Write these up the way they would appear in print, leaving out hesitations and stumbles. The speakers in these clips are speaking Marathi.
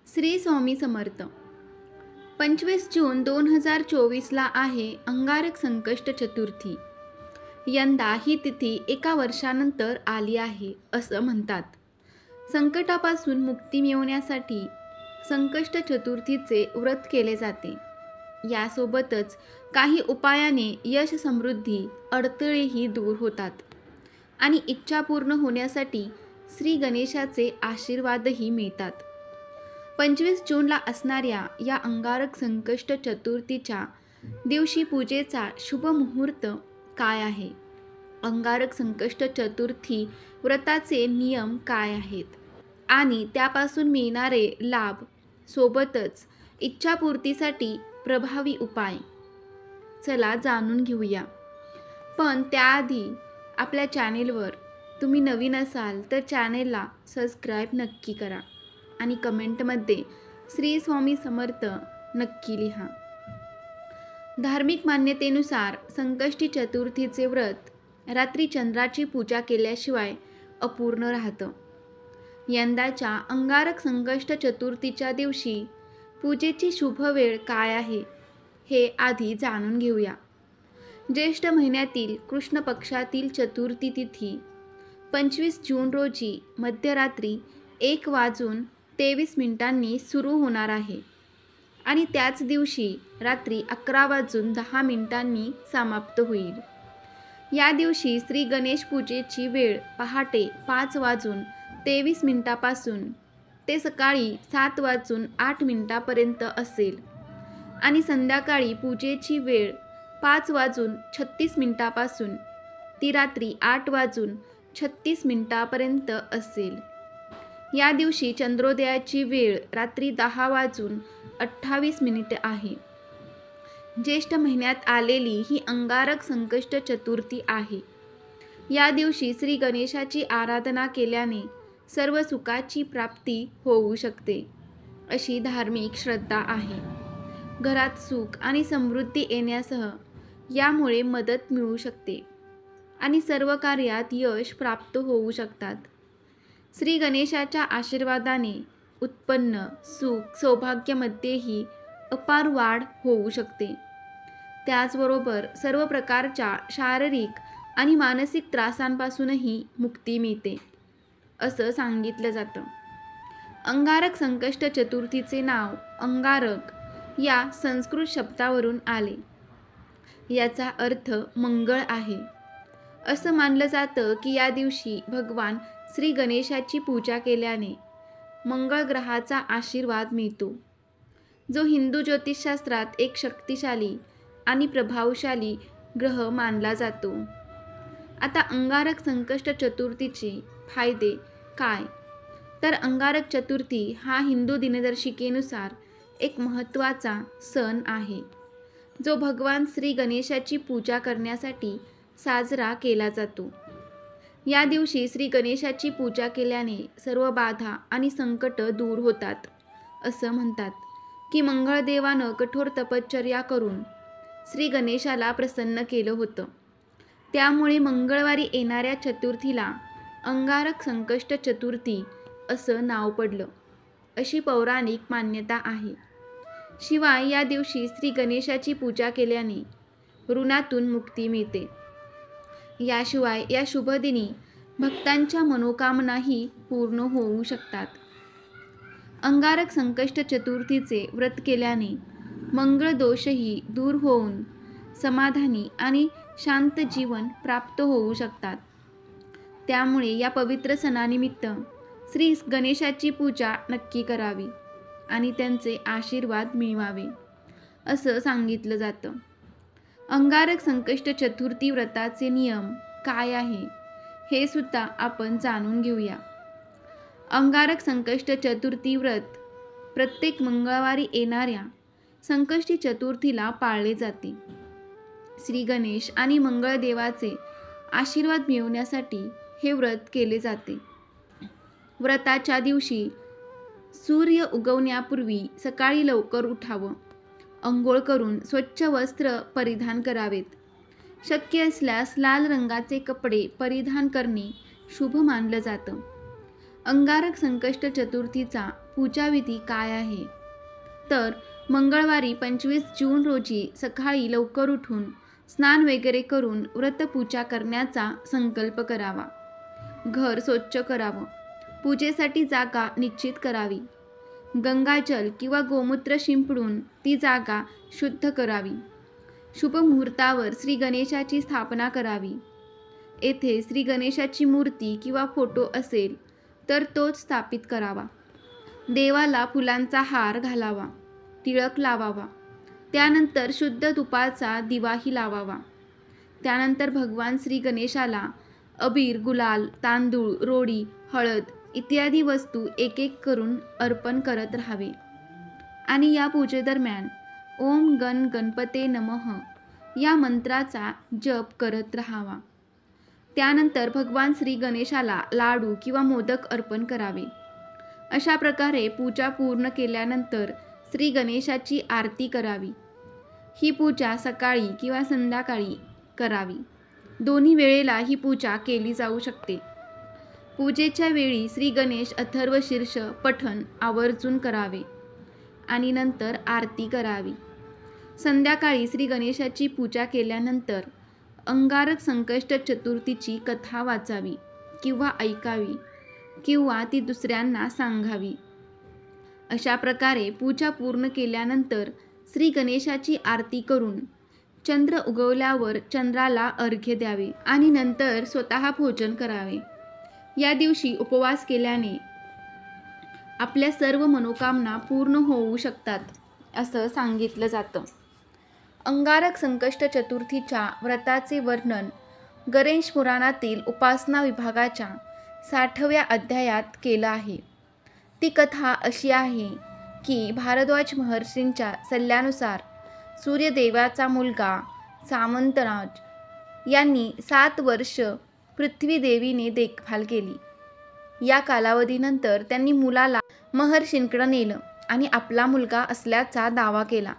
श्री स्वामी समर्थ. 25 जून 2024ला आहे अंगारक संकष्ट चतुर्थी. यंदा ही तिथी एका वर्षानंतर आली आहे असं म्हणतात. संकटापासून मुक्ती मिळवण्यासाठी संकष्ट चतुर्थीचे व्रत केले जाते. यासोबतच काही उपायाने यश, समृद्धी, अडथळेही दूर होतात आणि इच्छा पूर्ण होण्यासाठी श्री गणेशाचे आशीर्वादही मिळतात. 25 जूनला असणाऱ्या या अंगारक संकष्ट चतुर्थीच्या दिवशी पूजेचा शुभ मुहूर्त काय आहे? अंगारक संकष्ट चतुर्थी व्रताचे नियम काय आहेत आणि त्यापासून मिळणारे लाभ, सोबतच इच्छापूर्तीसाठी प्रभावी उपाय, चला जाणून घेऊया. पण त्याआधी आपल्या चॅनेलवर तुम्ही नवीन असाल तर चॅनेलला सबस्क्राईब नक्की करा आणि कमेंटमध्ये श्री स्वामी समर्थ नक्की लिहा. धार्मिक मान्यतेनुसार संकष्टी चतुर्थीचे व्रत रात्री चंद्राची पूजा केल्याशिवाय अपूर्ण राहतं. यंदाच्या अंगारक संकष्ट चतुर्थीच्या दिवशी पूजेची शुभ वेळ काय आहे हे आधी जाणून घेऊया. ज्येष्ठ महिन्यातील कृष्ण पक्षातील चतुर्थी तिथी 25 जून रोजी मध्यरात्री 1:23 सुरू होणार आहे आणि त्याच दिवशी रात्री 11:10 समाप्त होईल. या दिवशी श्री गणेश पूजेची वेळ पहाटे 5:23 पासून ते सकाळी 7:08 असेल आणि संध्याकाळी पूजेची वेळ 5:36 पासून ती रात्री 8:36 असेल. या दिवशी चंद्रोदयाची वेळ रात्री 10:28 आहे. ज्येष्ठ महिन्यात आलेली ही अंगारक संकष्ट चतुर्थी आहे. या दिवशी श्री गणेशाची आराधना केल्याने सर्व सुखाची प्राप्ती होऊ शकते अशी धार्मिक श्रद्धा आहे. घरात सुख आणि समृद्धी येण्यासह यामुळे मदत मिळू शकते आणि सर्व कार्यात यश प्राप्त होऊ शकतात. श्री गणेशाच्या आशीर्वादाने उत्पन्न, सुख, सौभाग्यामध्येही अपार वाढ होऊ शकते. त्याचबरोबर सर्व प्रकारच्या शारीरिक आणि मानसिक त्रासांपासूनही मुक्ती मिळते असं सांगितलं जातं. अंगारक संकष्ट चतुर्थीचे नाव अंगारक या संस्कृत शब्दावरून आले. याचा अर्थ मंगळ आहे. असं मानलं जातं की या दिवशी भगवान श्री गणेशाची पूजा केल्याने मंगळ ग्रहाचा आशीर्वाद मिळतो, जो हिंदू ज्योतिषशास्त्रात एक शक्तिशाली आणि प्रभावशाली ग्रह मानला जातो. आता अंगारक संकष्ट चतुर्थीचे फायदे काय? तर अंगारक चतुर्थी हा हिंदू दिनदर्शिकेनुसार एक महत्त्वाचा सण आहे, जो भगवान श्री गणेशाची पूजा करण्यासाठी साजरा केला जातो. या दिवशी श्री गणेशाची पूजा केल्याने सर्व बाधा आणि संकट दूर होतात. असं म्हणतात की मंगळदेवानं कठोर तपश्चर्या करून श्री गणेशाला प्रसन्न केलं होतं. त्यामुळे मंगळवारी येणाऱ्या चतुर्थीला अंगारक संकष्ट चतुर्थी असं नाव पडलं, अशी पौराणिक मान्यता आहे. शिवाय या दिवशी श्री गणेशाची पूजा केल्याने ऋणातून मुक्ती मिळते. याशिवाय या शुभदिनी भक्तांच्या मनोकामनाही पूर्ण होऊ शकतात. अंगारक संकष्ट चतुर्थीचे व्रत केल्याने मंगळ दोषही दूर होऊन समाधानी आणि शांत जीवन प्राप्त होऊ शकतात. त्यामुळे या पवित्र सणानिमित्त श्री गणेशाची पूजा नक्की करावी आणि त्यांचे आशीर्वाद मिळवावे असं सांगितलं जातं. अंगारक संकष्ट चतुर्थी व्रताचे नियम काय आहे हे सुद्धा आपण जाणून घेऊया. अंगारक संकष्ट चतुर्थी व्रत प्रत्येक मंगळवारी येणाऱ्या संकष्टी चतुर्थीला पाळले जाते. श्री गणेश आणि मंगळदेवाचे आशीर्वाद मिळवण्यासाठी हे व्रत केले जाते. व्रताच्या दिवशी सूर्य उगवण्यापूर्वी सकाळी लवकर उठावं, अंघोळ करून स्वच्छ वस्त्र परिधान करावेत. शक्य असल्यास लाल रंगाचे कपडे परिधान करणे शुभ मानलं जातं. अंगारक संकष्ट चतुर्थीचा पूजाविधी काय आहे? तर मंगळवारी 25 जून रोजी सकाळी लवकर उठून स्नान वगैरे करून व्रतपूजा करण्याचा संकल्प करावा. घर स्वच्छ करावं. पूजेसाठी जागा निश्चित करावी. गंगाजल किंवा गोमूत्र शिंपडून ती जागा शुद्ध करावी. शुभ मुहूर्तावर श्री गणेशाची स्थापना करावी. येथे श्री गणेशाची मूर्ती किंवा फोटो असेल तर तोच स्थापित करावा. देवाला फुलांचा हार घालावा. टिळक लावावा. त्यानंतर शुद्ध तुपाचा दिवाही लावावा. त्यानंतर भगवान श्री गणेशाला अबीर, गुलाल, तांदूळ, रोडी, हळद इत्यादी वस्तू एक एक करून अर्पण करत राहावे. आणि या पूजेदरम्यान ओम गण गणपते नमः या मंत्राचा जप करत राहावा. त्यानंतर भगवान श्री गणेशाला लाडू किंवा मोदक अर्पण करावे. अशा प्रकारे पूजा पूर्ण केल्यानंतर श्री गणेशाची आरती करावी. ही पूजा सकाळी किंवा संध्याकाळी करावी. दोन्ही वेळेला ही पूजा केली जाऊ शकते. पूजेच्या वेळी श्री गणेश अथर्व शीर्ष पठण आवर्जून करावे आणि नंतर आरती करावी. संध्याकाळी श्री गणेशाची पूजा केल्यानंतर अंगारक संकष्ट चतुर्थीची कथा वाचावी किंवा ऐकावी किंवा ती दुसऱ्यांना सांगावी. अशा प्रकारे पूजा पूर्ण केल्यानंतर श्री गणेशाची आरती करून चंद्र उगवल्यावर चंद्राला अर्घ्य द्यावे आणि नंतर स्वतः भोजन करावे. या दिवशी उपवास केल्याने आपल्या सर्व मनोकामना पूर्ण होऊ शकतात असं सांगितलं जातं. अंगारक संकष्ट चतुर्थीच्या व्रताचे वर्णन गणेश पुराणातील उपासना विभागाच्या 60व्या अध्यायात केलं आहे. ती कथा अशी आहे की भारद्वाज महर्षींच्या सल्ल्यानुसार सूर्यदेवाचा मुलगा सामंतराज यांनी 7 वर्ष पृथ्वी देवीने देखभाल केली. या कालावधीनंतर त्यांनी मुलाला महर्षींकडे नेलं आणि आपला मुलगा असल्याचा दावा केला.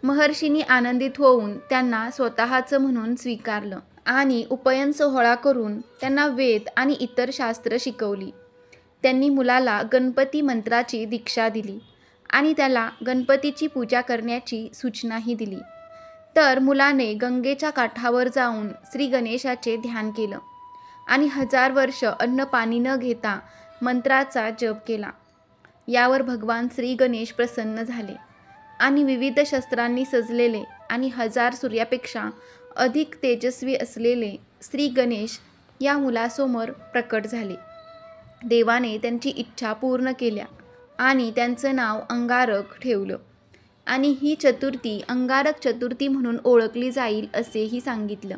महर्षींनी आनंदित होऊन त्यांना स्वतःचं म्हणून स्वीकारलं आणि उपनयन सोहळा करून त्यांना वेद आणि इतर शास्त्र शिकवली. त्यांनी मुलाला गणपती मंत्राची दीक्षा दिली आणि त्याला गणपतीची पूजा करण्याची सूचनाही दिली. तर मुलाने गंगेच्या काठावर जाऊन श्री गणेशाचे ध्यान केलं आणि 1000 वर्ष अन्न पाणी न घेता मंत्राचा जप केला. यावर भगवान श्री गणेश प्रसन्न झाले आणि विविध शस्त्रांनी सजलेले आणि 1000 सूर्यापेक्षा अधिक तेजस्वी असलेले श्री गणेश या मुलासमोर प्रकट झाले. देवाने त्यांची इच्छा पूर्ण केल्या आणि त्यांचं नाव अंगारक ठेवलं आणि ही चतुर्थी अंगारक चतुर्थी म्हणून ओळखली जाईल असेही सांगितलं.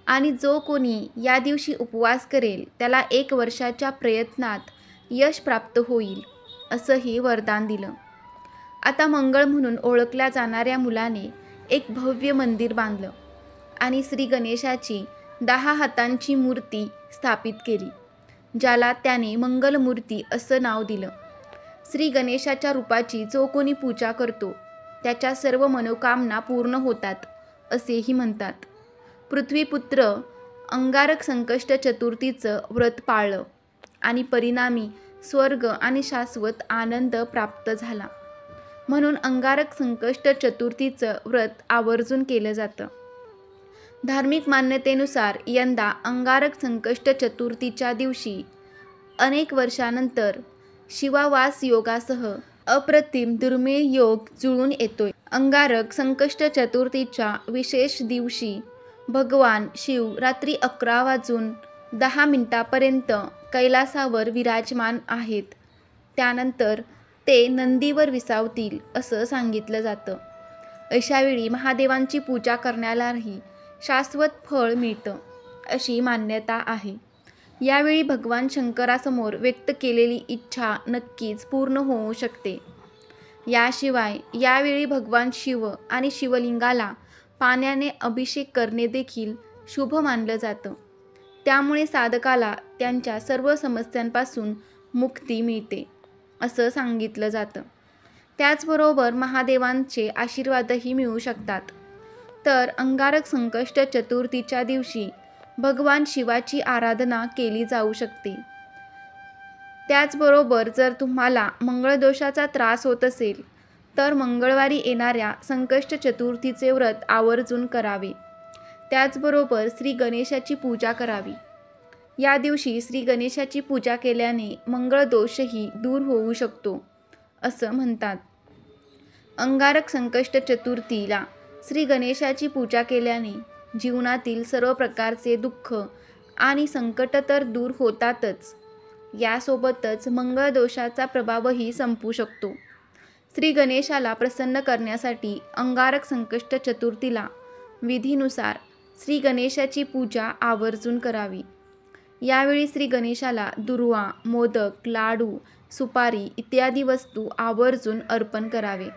आणि जो कोणी या दिवशी उपवास करेल त्याला 1 वर्षाच्या प्रयत्नात यश प्राप्त होईल असंही वरदान दिलं. आता मंगळ म्हणून ओळखल्या जाणाऱ्या मुलाने एक भव्य मंदिर बांधलं आणि श्री गणेशाची 10 हातांची मूर्ती स्थापित केली, ज्याला त्याने मंगलमूर्ती असं नाव दिलं. श्री गणेशाच्या रूपाची जो कोणी पूजा करतो त्याच्या सर्व मनोकामना पूर्ण होतात असेही म्हणतात. पृथ्वीपुत्र अंगारक संकष्ट चतुर्थीचं व्रत पाळलं आणि परिणामी स्वर्ग आणि शाश्वत आनंद प्राप्त झाला. म्हणून अंगारक संकष्ट चतुर्थीचं व्रत आवर्जून केलं जातं. धार्मिक मान्यतेनुसार यंदा अंगारक संकष्ट चतुर्थीच्या दिवशी अनेक वर्षानंतर शिवावास योगासह अप्रतिम दुर्मिळ योग जुळून येतोय. अंगारक संकष्ट चतुर्थीच्या विशेष दिवशी भगवान शिव रात्री 11:10 पर्यंत कैलासावर विराजमान आहेत. त्यानंतर ते नंदीवर विसावतील असं सांगितलं जातं. अशावेळी महादेवांची पूजा करण्यालाही शाश्वत फळ मिळतं अशी मान्यता आहे. यावेळी भगवान शंकरासमोर व्यक्त केलेली इच्छा नक्कीच पूर्ण होऊ शकते. याशिवाय यावेळी भगवान शिव आणि शिवलिंगाला पाण्याने अभिषेक करणे देखील शुभ मानलं जातं. त्यामुळे साधकाला त्यांच्या सर्व समस्यांपासून मुक्ती मिळते असं सांगितलं जातं. त्याचबरोबर महादेवांचे आशीर्वादही मिळू शकतात. तर अंगारक संकष्ट चतुर्थीच्या दिवशी भगवान शिवाची आराधना केली जाऊ शकते. त्याचबरोबर जर तुम्हाला मंगळदोषाचा त्रास होत असेल तर मंगळवारी येणाऱ्या संकष्ट चतुर्थीचे व्रत आवर्जून करावे. त्याचबरोबर श्री गणेशाची पूजा करावी. या दिवशी श्री गणेशाची पूजा केल्याने मंगळदोषही दूर होऊ शकतो असं म्हणतात. अंगारक संकष्ट चतुर्थीला श्री गणेशाची पूजा केल्याने जीवनातील सर्व प्रकारचे दुःख आणि संकट तर दूर होतातच, यासोबतच मंगळदोषाचा प्रभावही संपू शकतो. श्री गणेशाला प्रसन्न करण्यासाठी अंगारक संकष्ट चतुर्थीला विधीनुसार श्री गणेशाची पूजा आवर्जून करावी. यावेळी श्री गणेशाला दुर्वा, मोदक, लाडू, सुपारी इत्यादी वस्तू आवर्जून अर्पण करावे.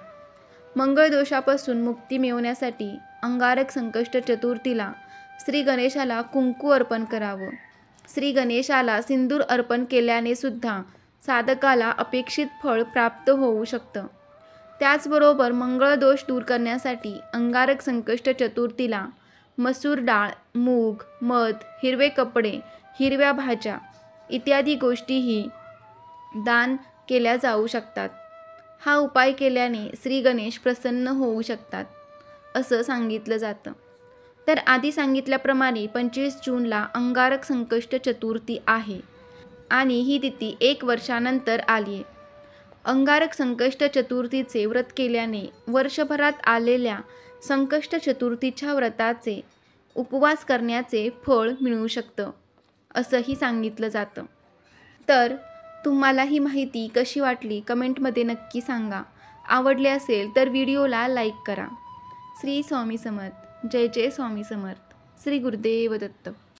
मंगळदोषापासून मुक्ती मिळवण्यासाठी अंगारक संकष्ट चतुर्थीला श्री गणेशाला कुंकू अर्पण करावं. श्री गणेशाला सिंदूर अर्पण केल्याने सुद्धा साधकाला अपेक्षित फळ प्राप्त होऊ शकतं. त्याचबरोबर मंगळदोष दूर करण्यासाठी अंगारक संकष्ट चतुर्थीला मसूर डाळ, मूग, मध, हिरवे कपडे, हिरव्या भाज्या इत्यादी गोष्टीही दान केल्या जाऊ शकतात. हा उपाय केल्याने श्री गणेश प्रसन्न होऊ शकतात असं सांगितलं जातं. तर आधी सांगितल्याप्रमाणे 25 जूनला अंगारक संकष्ट चतुर्थी आहे आणि ही तिथी 1 वर्षानंतर आली आहे. अंगारक संकष्ट चतुर्थीचे व्रत केल्याने वर्षभरात आलेल्या संकष्ट चतुर्थीच्या व्रताचे उपवास करण्याचे फळ मिळू शकतं असंही सांगितलं जातं. तर तुम्हाला ही माहिती कशी वाटली कमेंटमध्ये नक्की सांगा. आवडले असेल तर व्हिडिओला लाईक करा. श्री स्वामी समर्थ. जय जय स्वामी समर्थ. श्री गुरुदेव दत्त.